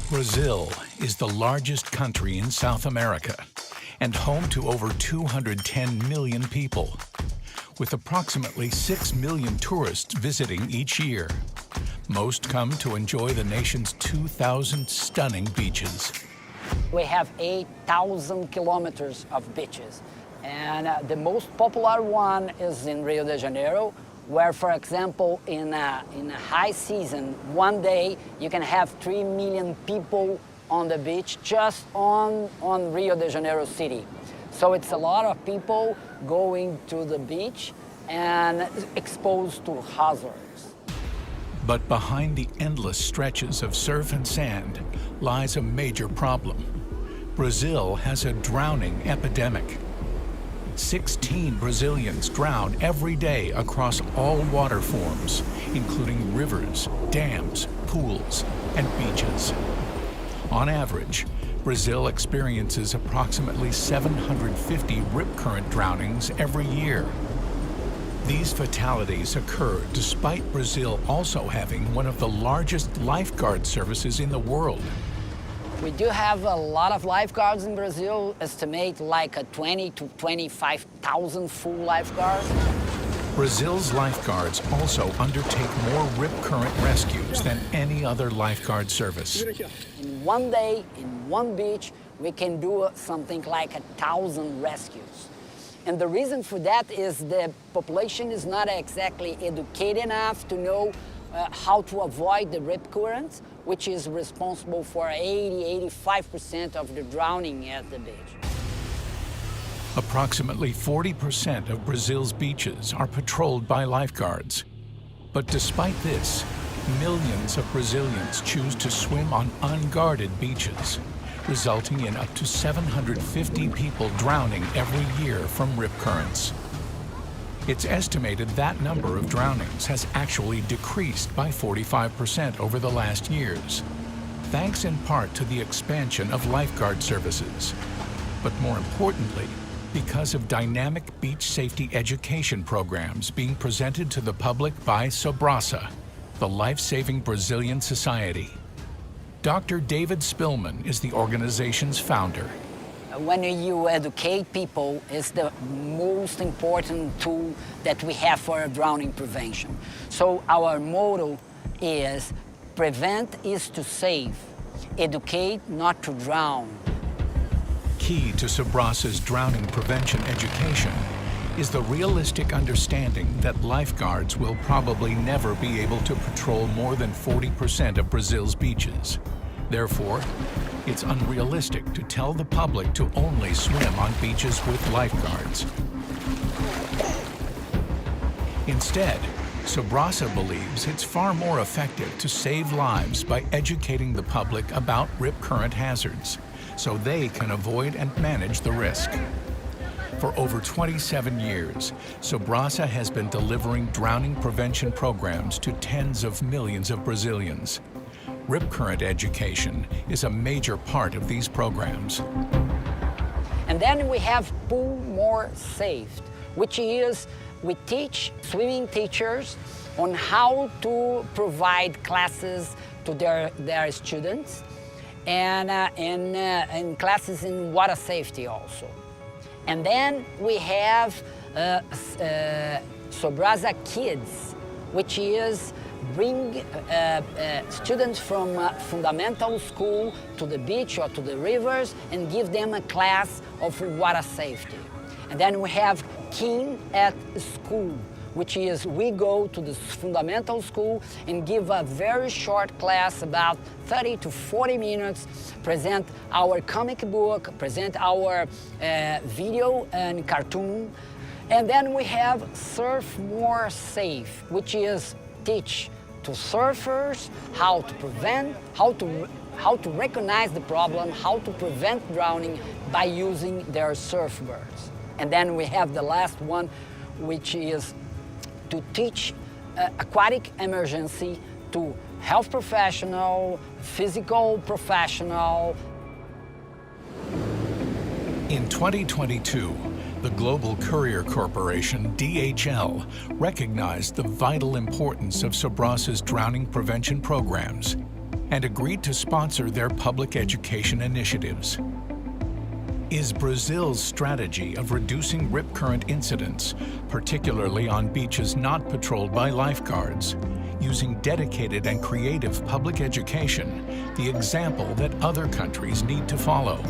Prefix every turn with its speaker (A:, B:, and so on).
A: Brazil is the largest country in South America and home to over 210 million people, with approximately 6 million tourists visiting each year. Most come to enjoy the nation's 2,000 stunning beaches.
B: We have 8,000 kilometers of beaches, and the most popular one is in Rio de Janeiro, where, for example, in a high season, one day you can have 3 million people on the beach just on Rio de Janeiro city. So it's a lot of people going to the beach and exposed to hazards.
A: But behind the endless stretches of surf and sand lies a major problem. Brazil has a drowning epidemic. 16 Brazilians drown every day across all water forms, including rivers, dams, pools, and beaches. On average, Brazil experiences approximately 750 rip current drownings every year. These fatalities occur despite Brazil also having one of the largest lifeguard services in the world.
B: We do have a lot of lifeguards in Brazil, estimate like 20 to 25,000 full lifeguards.
A: Brazil's lifeguards also undertake more rip current rescues than any other lifeguard service.
B: In one day, in one beach, we can do something like 1,000 rescues. And the reason for that is the population is not exactly educated enough to know how to avoid the rip currents, which is responsible for 85% of the drowning at the beach.
A: Approximately 40% of Brazil's beaches are patrolled by lifeguards. But despite this, millions of Brazilians choose to swim on unguarded beaches, resulting in up to 750 people drowning every year from rip currents. It's estimated that number of drownings has actually decreased by 45% over the last years, thanks in part to the expansion of lifeguard services, but more importantly, because of dynamic beach safety education programs being presented to the public by Sobrasa, the life-saving Brazilian society. Dr. David Spillman is the organization's founder.
B: When you educate people, it's the most important tool that we have for drowning prevention. So our motto is, prevent is to save, educate not to drown.
A: Key to Sobrasa's drowning prevention education is the realistic understanding that lifeguards will probably never be able to patrol more than 40% of Brazil's beaches. Therefore, it's unrealistic to tell the public to only swim on beaches with lifeguards. Instead, Sobrasa believes it's far more effective to save lives by educating the public about rip current hazards, so they can avoid and manage the risk. For over 27 years, Sobrasa has been delivering drowning prevention programs to tens of millions of Brazilians. Rip current education is a major part of these programs.
B: And then we have Pool More Safe, which is we teach swimming teachers on how to provide classes to their students and classes in water safety also. And then we have Sobrasa Kids, which is bring students from fundamental school to the beach or to the rivers and give them a class of water safety. And then we have Keen at School, which is we go to the fundamental school and give a very short class, about 30 to 40 minutes, present our comic book, present our video and cartoon. And then we have Surf More Safe, which is teach to surfers how to prevent, how to recognize the problem, how to prevent drowning by using their surfboards. And then we have the last one, which is to teach aquatic emergency to health professional, physical professional.
A: In 2022, the Global Courier Corporation, DHL, recognized the vital importance of Sobrasa's drowning prevention programs. and agreed to sponsor their public education initiatives. Is Brazil's strategy of reducing rip current incidents, particularly on beaches not patrolled by lifeguards, using dedicated and creative public education, the example that other countries need to follow?